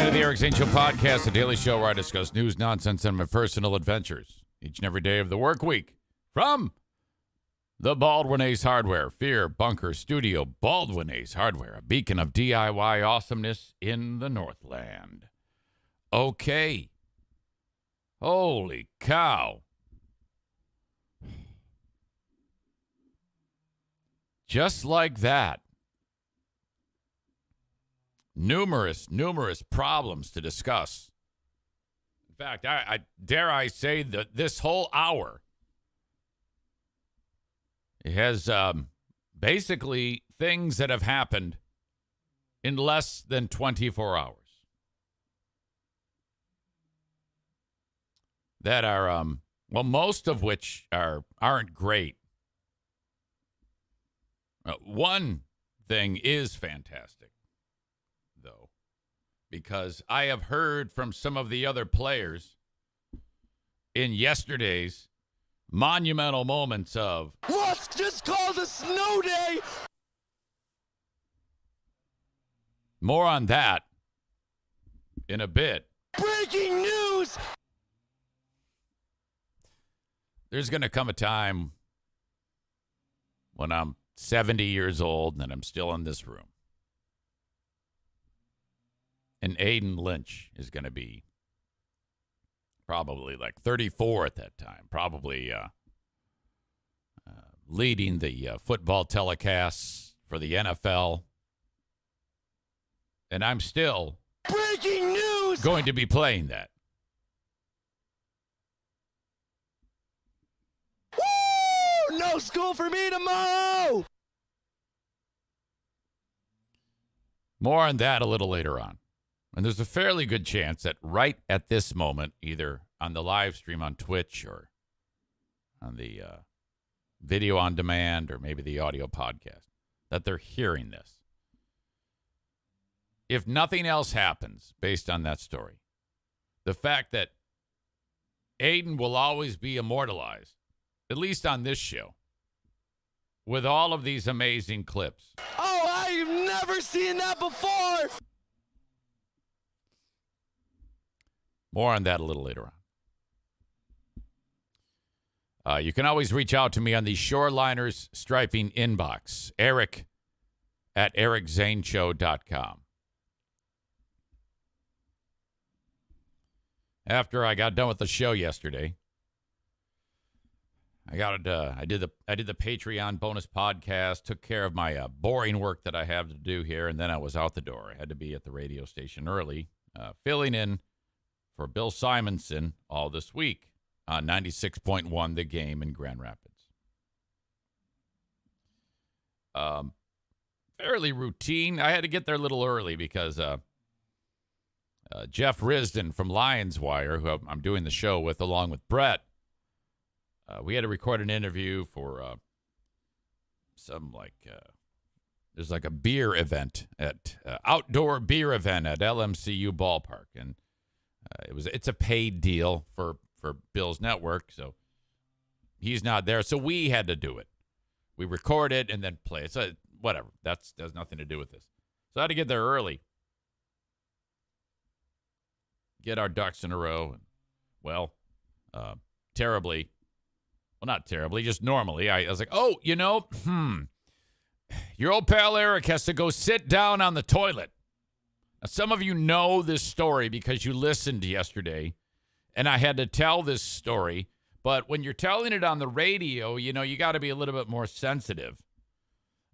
The Eric Zane Show podcast, a daily show where I discuss news, nonsense, and my personal adventures each and every day of the work week from the Baldwin Ace Hardware, Fear Bunker Studio. Baldwin Ace Hardware, a beacon of DIY awesomeness in the Northland. Okay. Holy cow. Just like that. Numerous problems to discuss. In fact, I dare I say that this whole hour has basically things that have happened in less than 24 hours. That are, well, most of which aren't great. One thing is fantastic, though, because I have heard from some of the other players in yesterday's monumental moments of what's just called a snow day. More on that in a bit. Breaking news! There's going to come a time when I'm 70 years old and I'm still in this room. And Aiden Lynch is going to be probably like 34 at that time, probably leading the football telecasts for the NFL. And I'm still breaking news going to be playing that. Woo! No school for me tomorrow! More on that a little later on. And there's a fairly good chance that right at this moment, either on the live stream on Twitch or on the video on demand or maybe the audio podcast, that they're hearing this. If nothing else happens based on that story, the fact that Aiden will always be immortalized, at least on this show, with all of these amazing clips. Oh, I've never seen that before! More on that a little later on. You can always reach out to me on the Shoreliners Striping inbox, Eric at ericzaneshow.com. After I got done with the show yesterday, I did the Patreon bonus podcast, took care of my boring work that I have to do here, and then I was out the door. I had to be at the radio station early, filling in for Bill Simonson all this week on 96.1 The Game in Grand Rapids. Fairly routine. I had to get there a little early because Jeff Risden from Lions Wire, who I'm doing the show with, along with Brett, we had to record an interview for there's like a beer event outdoor beer event at LMCU Ballpark, and it's a paid deal for Bill's network, so he's not there. So we had to do it. We record it and then play it. So whatever. That's nothing to do with this. So I had to get there early. Get our ducks in a row. Well, terribly. Well, not terribly, just normally. I was like, oh, your old pal Eric has to go sit down on the toilet. Now, some of you know this story because you listened yesterday. And I had to tell this story. But when you're telling it on the radio, you got to be a little bit more sensitive.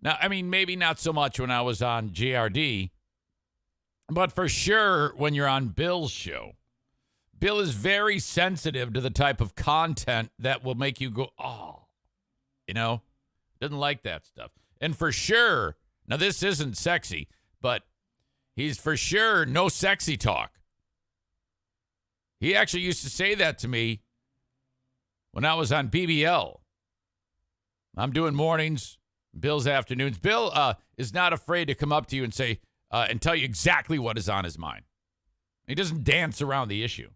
Now, I mean, maybe not so much when I was on GRD, but for sure when you're on Bill's show. Bill is very sensitive to the type of content that will make you go, oh, doesn't like that stuff. And for sure, now this isn't sexy, but he's for sure no sexy talk. He actually used to say that to me when I was on BBL. I'm doing mornings, Bill's afternoons. Bill is not afraid to come up to you and say, and tell you exactly what is on his mind. He doesn't dance around the issue.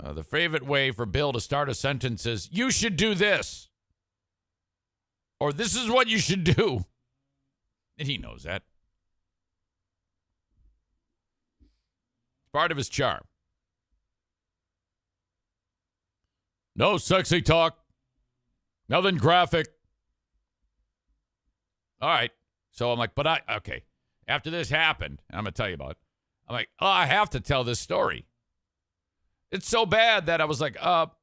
The favorite way for Bill to start a sentence is, you should do this. Or this is what you should do. And he knows that. It's part of his charm. No sexy talk. Nothing graphic. All right. So I'm like, okay. After this happened, and I'm going to tell you about it, I'm like, I have to tell this story. It's so bad that I was like,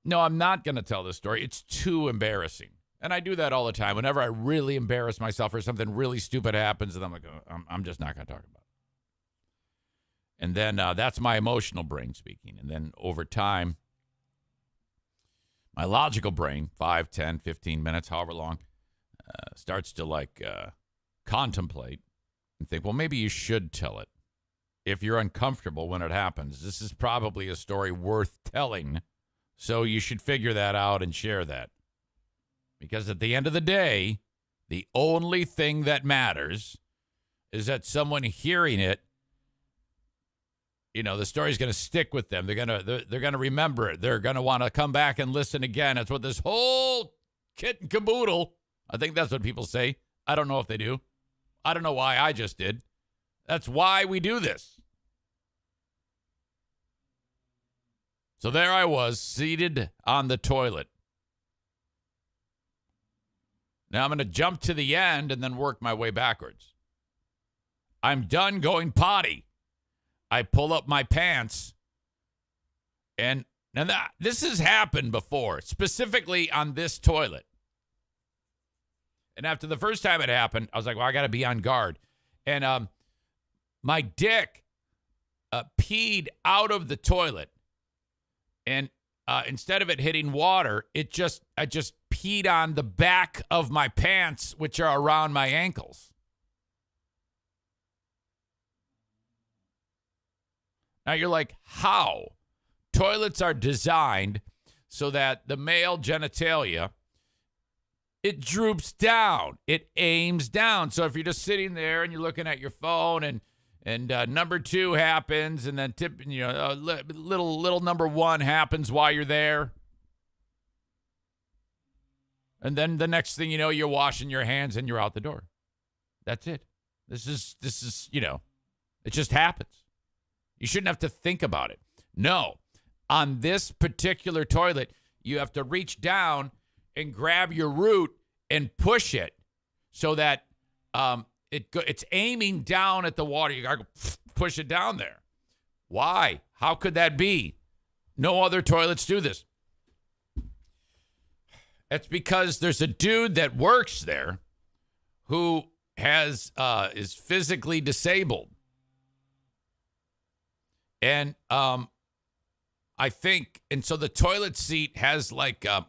no, I'm not going to tell this story. It's too embarrassing. And I do that all the time. Whenever I really embarrass myself or something really stupid happens, and I'm like, I'm just not going to talk about it. And then that's my emotional brain speaking. And then over time, my logical brain, 5, 10, 15 minutes, however long, starts to contemplate and think, well, maybe you should tell it. If you're uncomfortable when it happens, this is probably a story worth telling. So you should figure that out and share that. Because at the end of the day, the only thing that matters is that someone hearing it, the story's going to stick with them. They're going to remember it. They're going to want to come back and listen again. That's what this whole kit and caboodle, I think that's what people say. I don't know if they do. I don't know why I just did. That's why we do this. So there I was, seated on the toilet. Now I'm going to jump to the end and then work my way backwards. I'm done going potty. I pull up my pants. And this has happened before, specifically on this toilet. And after the first time it happened, I was like, well, I got to be on guard. And my dick peed out of the toilet. And instead of it hitting water, I just peed on the back of my pants, which are around my ankles. Now you're like, how? Toilets are designed so that the male genitalia, it droops down. It aims down. So if you're just sitting there and you're looking at your phone and number 2 happens, and then little number 1 happens while you're there. And then the next thing you know, you're washing your hands and you're out the door. That's it. This is it just happens. You shouldn't have to think about it. No. On this particular toilet, you have to reach down and grab your root and push it so that it's aiming down at the water. You got to push it down there. Why? How could that be? No other toilets do this. It's because there's a dude that works there who is physically disabled. And I think, and so the toilet seat has like a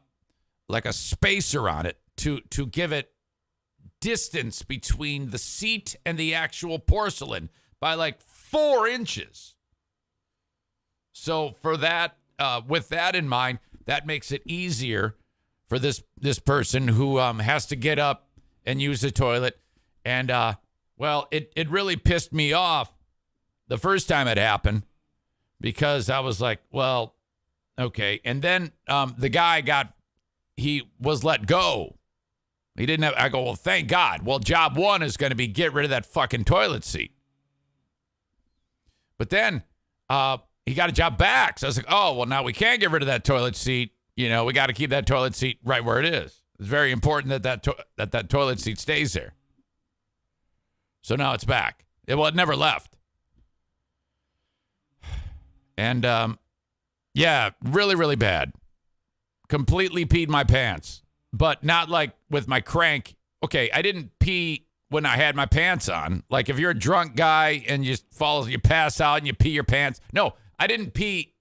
spacer on it to give it distance between the seat and the actual porcelain by like 4 inches. So for that, with that in mind, that makes it easier for this person who has to get up and use the toilet. And it really pissed me off the first time it happened, because I was like, well, okay. And then the guy he was let go. He didn't have, I go, well, thank God. Well, job 1 is going to be get rid of that fucking toilet seat. But then he got a job back. So I was like, oh, well, now we can't get rid of that toilet seat. We got to keep that toilet seat right where it is. It's very important that toilet seat stays there. So now it's back. It never left. And, yeah, really, really bad. Completely peed my pants, but not like with my crank. Okay, I didn't pee when I had my pants on. Like if you're a drunk guy and you pass out and you pee your pants. No, I didn't pee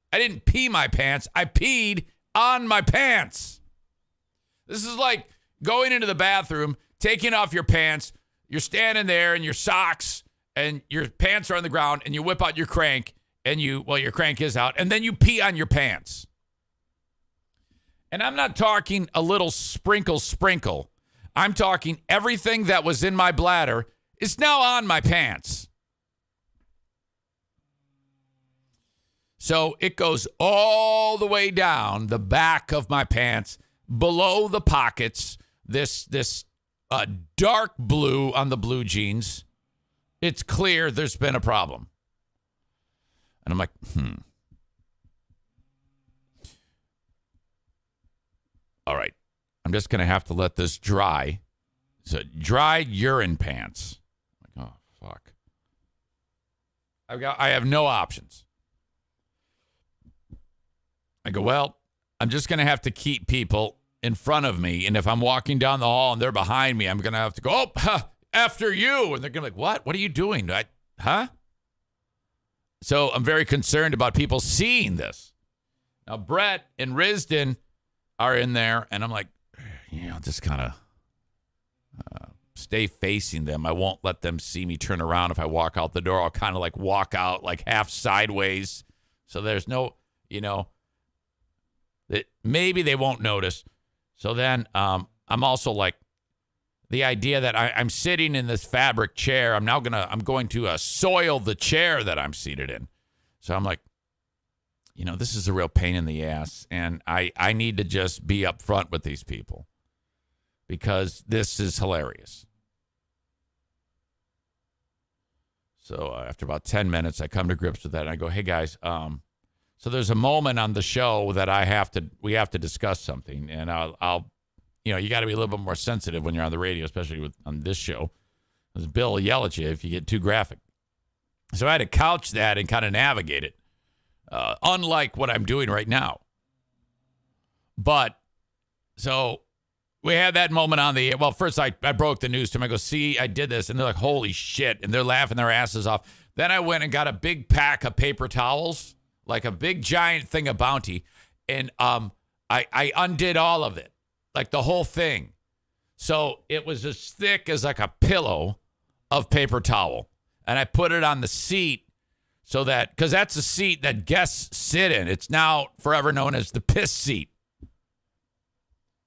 my pants. I peed on my pants. This is like going into the bathroom, taking off your pants. You're standing there in your socks and your pants are on the ground and you whip out your crank and your crank is out and then you pee on your pants. And I'm not talking a little sprinkle. I'm talking everything that was in my bladder is now on my pants. So it goes all the way down the back of my pants, below the pockets, this dark blue on the blue jeans. It's clear there's been a problem. And I'm like, all right, I'm just going to have to let this dry. It's a dried urine pants. I'm like, oh, fuck. I have no options. I go, well, I'm just going to have to keep people in front of me. And if I'm walking down the hall and they're behind me, I'm going to have to go, after you. And they're going to be like, what? What are you doing? So I'm very concerned about people seeing this. Now, Brett and Risden are in there, and I'm like, I'll just kind of stay facing them. I won't let them see me turn around. If I walk out the door, I'll kind of like walk out like half sideways. So there's no, maybe they won't notice. So then I'm also like, the idea that I'm sitting in this fabric chair, I'm going to soil the chair that I'm seated in. So I'm like, this is a real pain in the ass, and I need to just be upfront with these people because this is hilarious. So after about 10 minutes, I come to grips with that, and I go, hey, guys, so there's a moment on the show that we have to discuss something, and I'll you got to be a little bit more sensitive when you're on the radio, especially on this show, because Bill will yell at you if you get too graphic. So I had to couch that and kind of navigate it. Unlike what I'm doing right now. But, so, we had that moment on the, well, first I broke the news to them. I go, see, I did this. And they're like, holy shit. And they're laughing their asses off. Then I went and got a big pack of paper towels, like a big giant thing of Bounty. And I undid all of it, like the whole thing. So it was as thick as like a pillow of paper towel. And I put it on the seat. So that, because that's a seat that guests sit in. It's now forever known as the piss seat.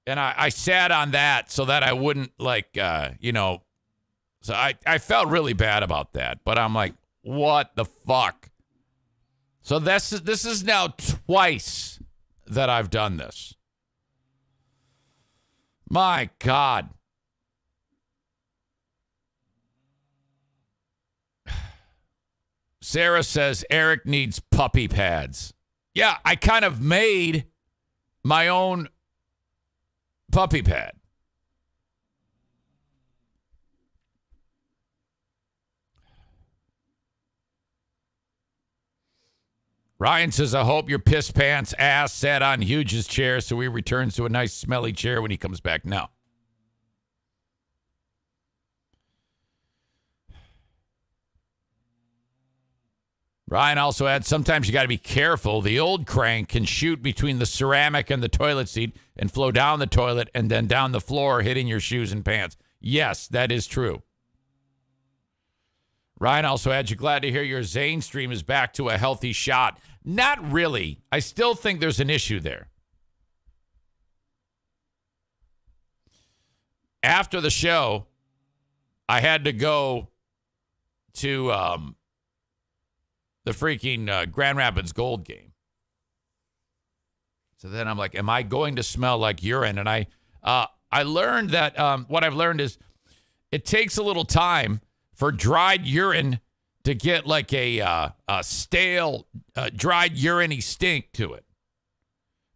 And I sat on that so that I wouldn't so I felt really bad about that. But I'm like, what the fuck? So this is now twice that I've done this. My God. Sarah says Eric needs puppy pads. Yeah, I kind of made my own puppy pad. Ryan says, I hope your piss pants ass sat on Huge's chair so he returns to a nice smelly chair when he comes back. No. Ryan also adds, sometimes you got to be careful. The old crank can shoot between the ceramic and the toilet seat and flow down the toilet and then down the floor, hitting your shoes and pants. Yes, that is true. Ryan also adds, you're glad to hear your Zane stream is back to a healthy shot. Not really. I still think there's an issue there. After the show, I had to go to the freaking Grand Rapids Gold game. So then I'm like, am I going to smell like urine? And I learned that what I've learned is it takes a little time for dried urine to get like a stale, dried urine-y stink to it.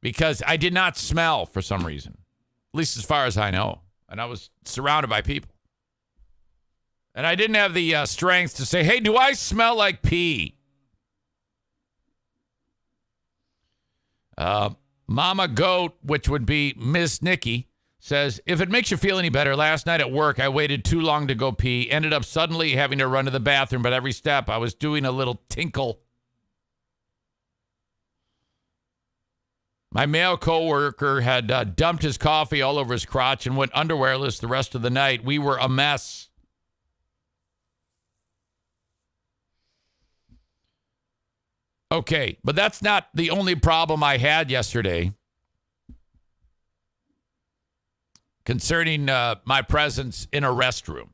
Because I did not smell for some reason, at least as far as I know. And I was surrounded by people. And I didn't have the strength to say, hey, do I smell like pee? Mama Goat, which would be Miss Nikki, says, if it makes you feel any better, last night at work, I waited too long to go pee. Ended up suddenly having to run to the bathroom, but every step I was doing a little tinkle. My male coworker had dumped his coffee all over his crotch and went underwearless the rest of the night. We were a mess. Okay, but that's not the only problem I had yesterday concerning my presence in a restroom.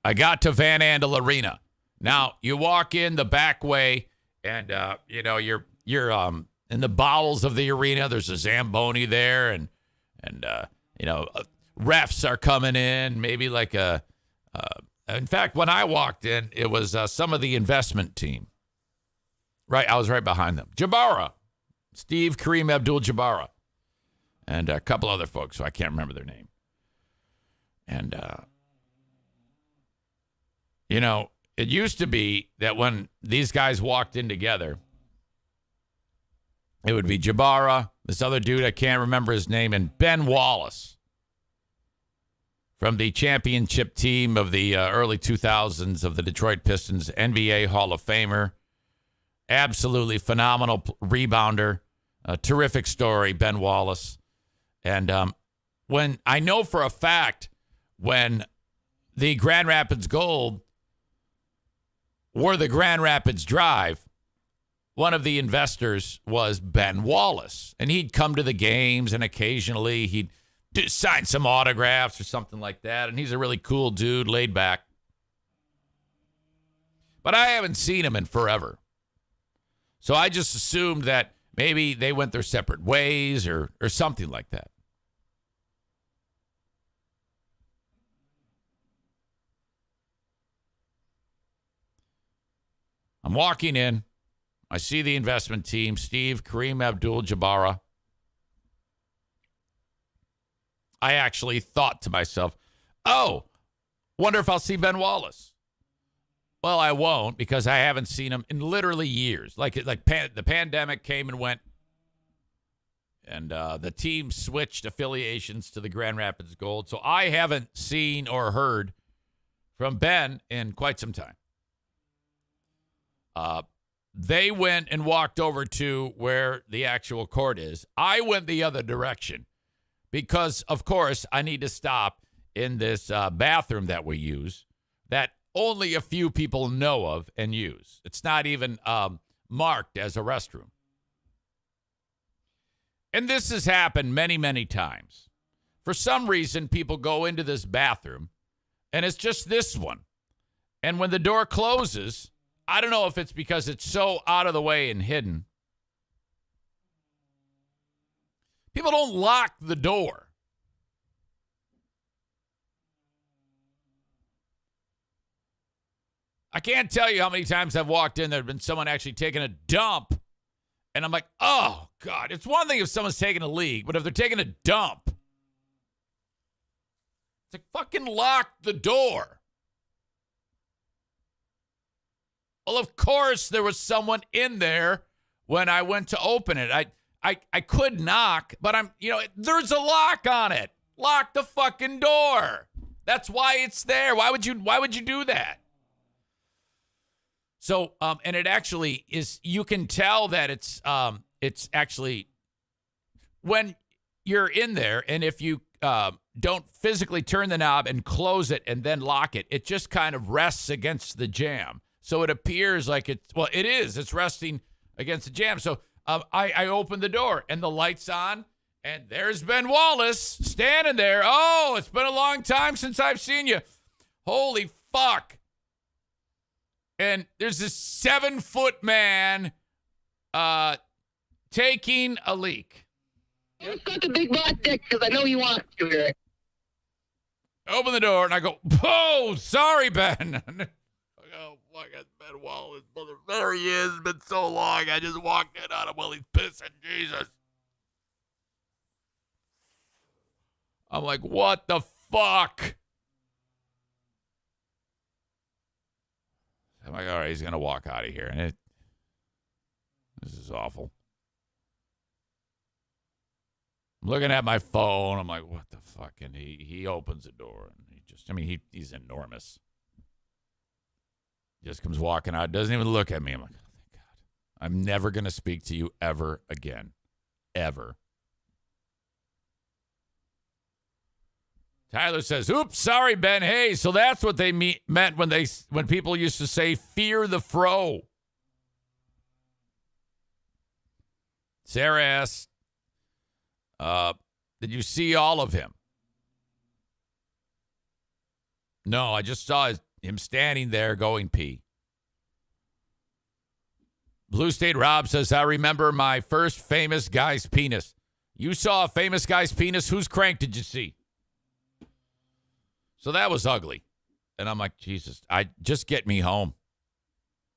I got to Van Andel Arena. Now, you walk in the back way, and you're in the bowels of the arena. There's a Zamboni there, and refs are coming in. Maybe like in fact, when I walked in, it was some of the investment team. Right, I was right behind them. Jabara, Steve Kareem Abdul-Jabbar, and a couple other folks, so I can't remember their name. And it used to be that when these guys walked in together, it would be Jabara, this other dude, I can't remember his name, and Ben Wallace from the championship team of the early 2000s of the Detroit Pistons, NBA Hall of Famer, absolutely phenomenal rebounder, a terrific story, Ben Wallace. And when I know for a fact when the Grand Rapids Gold were the Grand Rapids Drive, one of the investors was Ben Wallace. And he'd come to the games, and occasionally he'd sign some autographs or something like that. And he's a really cool dude, laid back. But I haven't seen him in forever. So I just assumed that maybe they went their separate ways or something like that. I'm walking in. I see the investment team, Steve Kareem Abdul-Jabbar. I actually thought to myself, oh, wonder if I'll see Ben Wallace. Well, I won't because I haven't seen him in literally years. The pandemic came and went, and the team switched affiliations to the Grand Rapids Gold. So I haven't seen or heard from Ben in quite some time. They went and walked over to where the actual court is. I went the other direction because, of course, I need to stop in this bathroom that we use that only a few people know of and use. It's not even marked as a restroom. And this has happened many, many times. For some reason, people go into this bathroom, and it's just this one. And when the door closes, I don't know if it's because it's so out of the way and hidden. People don't lock the door. I can't tell you how many times I've walked in, there's been someone actually taking a dump, and I'm like, oh, God. It's one thing if someone's taking a leak, but if they're taking a dump, it's like, fucking lock the door. Well, of course, there was someone in there when I went to open it. I could knock, but there's a lock on it. Lock the fucking door. That's why it's there. Why would you do that? So, and it actually is, you can tell that it's actually when you're in there, and if you don't physically turn the knob and close it and then lock it, it just kind of rests against the jamb. So it appears like it is. It's resting against the jamb. So I open the door, and the light's on, and there's Ben Wallace standing there. Oh, it's been a long time since I've seen you. Holy fuck. And there's this 7-foot man taking a leak. Let's got the big black dick because I know you want to hear it. Open the door, and I go, oh, sorry, Ben. Oh, fuck, that's Ben Wallace. There he is. It's been so long. I just walked in on him while he's pissing. Jesus. I'm like, what the fuck? I'm like, all right, he's going to walk out of here. And This is awful. I'm looking at my phone. I'm like, what the fuck? And he opens the door and he's enormous. Just comes walking out, doesn't even look at me. I'm like, oh, thank God. I'm never going to speak to you ever again. Ever. Tyler says, oops, sorry, Ben. Hey, so that's what they meant when people used to say, fear the fro. Sarah asks, did you see all of him? No, I just saw him standing there going pee. Blue State Rob says, I remember my first famous guy's penis. You saw a famous guy's penis? Whose crank did you see? So that was ugly. And I'm like, Jesus, just get me home.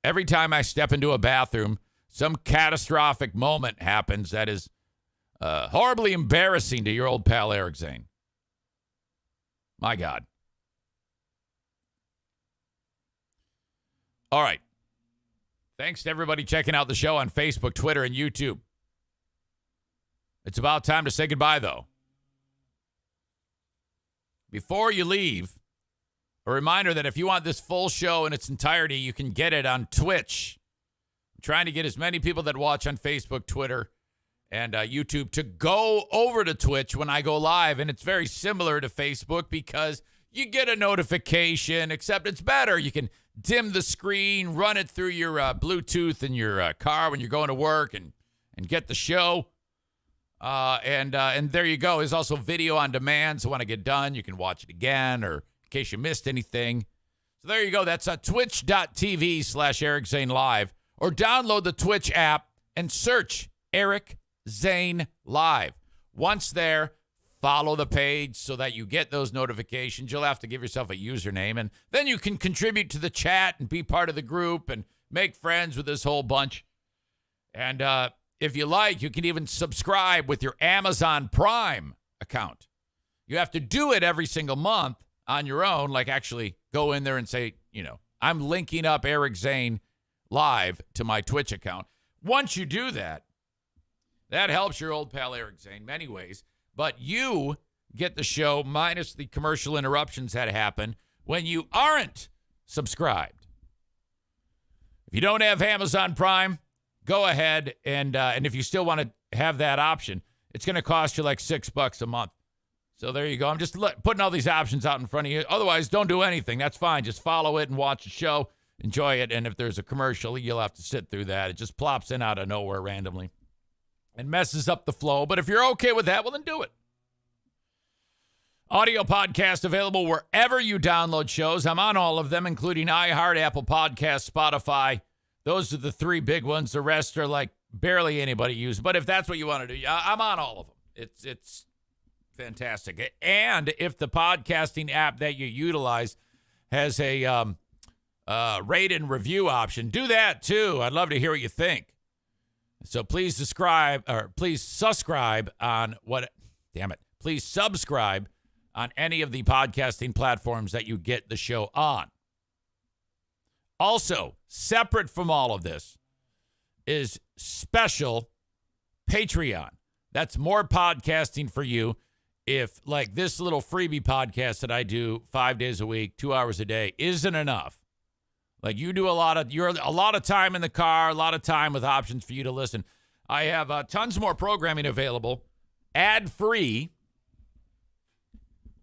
Every time I step into a bathroom, some catastrophic moment happens that is horribly embarrassing to your old pal Eric Zane. My God. All right. Thanks to everybody checking out the show on Facebook, Twitter, and YouTube. It's about time to say goodbye, though. Before you leave, a reminder that if you want this full show in its entirety, you can get it on Twitch. I'm trying to get as many people that watch on Facebook, Twitter, and YouTube to go over to Twitch when I go live. And it's very similar to Facebook because you get a notification, except it's better. You can dim the screen, run it through your Bluetooth in your car when you're going to work and get the show. And there you go. There's also video on demand. So when I get done, you can watch it again or in case you missed anything. So there you go. That's twitch.tv/Eric Zane Live, or download the Twitch app and search Eric Zane Live. Once there, follow the page so that you get those notifications. You'll have to give yourself a username, and then you can contribute to the chat and be part of the group and make friends with this whole bunch. And if you like, you can even subscribe with your Amazon Prime account. You have to do it every single month on your own, like actually go in there and say, I'm linking up Eric Zane Live to my Twitch account. Once you do that, that helps your old pal Eric Zane many ways. But you get the show minus the commercial interruptions that happen when you aren't subscribed. If you don't have Amazon Prime, go ahead and if you still want to have that option, it's going to cost you like $6 a month. So there you go. I'm just putting all these options out in front of you. Otherwise, don't do anything. That's fine. Just follow it and watch the show. Enjoy it. And if there's a commercial, you'll have to sit through that. It just plops in out of nowhere randomly and messes up the flow. But if you're okay with that, well, then do it. Audio podcast available wherever you download shows. I'm on all of them, including iHeart, Apple Podcasts, Spotify. Those are the three big ones. The rest are like barely anybody uses. But if that's what you want to do, I'm on all of them. It's fantastic. And if the podcasting app that you utilize has a rate and review option, do that too. I'd love to hear what you think. So please subscribe on Please subscribe on any of the podcasting platforms that you get the show on. Also, separate from all of this is special Patreon. That's more podcasting for you. If like this little freebie podcast that I do 5 days a week, 2 hours a day isn't enough. Like you're a lot of time in the car, a lot of time with options for you to listen. I have tons more programming available, ad-free,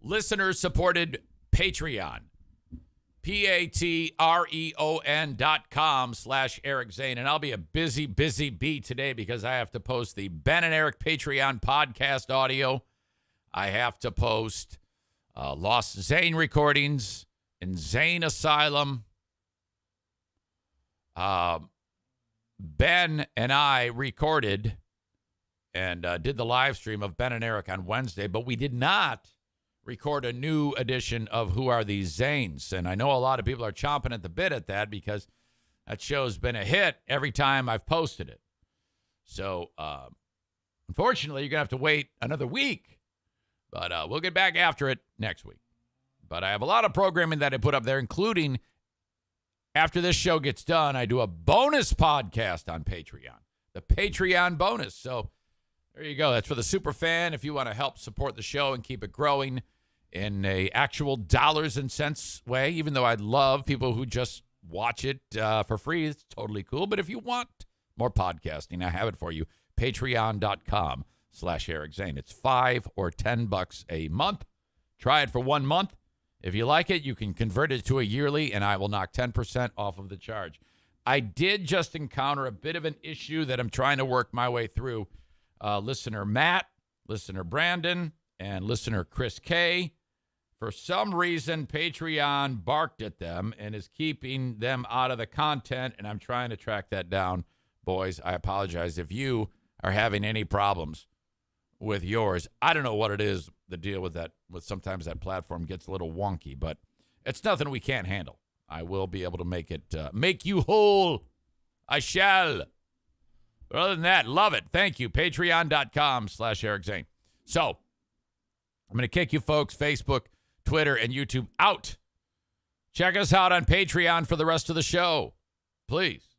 listener-supported Patreon. patreon.com/Eric Zane. And I'll be a busy bee today because I have to post the Ben and Eric Patreon podcast audio. I have to post Lost Zane recordings in Zane Asylum. Ben and I recorded and did the live stream of Ben and Eric on Wednesday, but we did not record a new edition of Who Are These Zanes? And I know a lot of people are chomping at the bit at that because that show's been a hit every time I've posted it. So, unfortunately, you're going to have to wait another week, but we'll get back after it next week. But I have a lot of programming that I put up there, including after this show gets done, I do a bonus podcast on Patreon. the Patreon bonus. So there you go. That's for the super fan. If you want to help support the show and keep it growing in a actual dollars and cents way, even though I'd love people who just watch it for free, it's totally cool. But if you want more podcasting, I have it for you. Patreon.com/Eric Zane. It's $5 or $10 a month. Try it for 1 month. If you like it, you can convert it to a yearly, and I will knock 10% off of the charge. I did just encounter a bit of an issue that I'm trying to work my way through. Listener Matt, listener Brandon, and listener Chris K. For some reason, Patreon barked at them and is keeping them out of the content, and I'm trying to track that down. Boys, I apologize if you are having any problems with yours. I don't know what it is, the deal with that. Sometimes that platform gets a little wonky, but it's nothing we can't handle. I will be able to make you whole. I shall. But other than that, love it. Thank you. Patreon.com/Eric Zane. So I'm going to kick you folks, Facebook, Twitter, and YouTube out. Check us out on Patreon for the rest of the show. Please.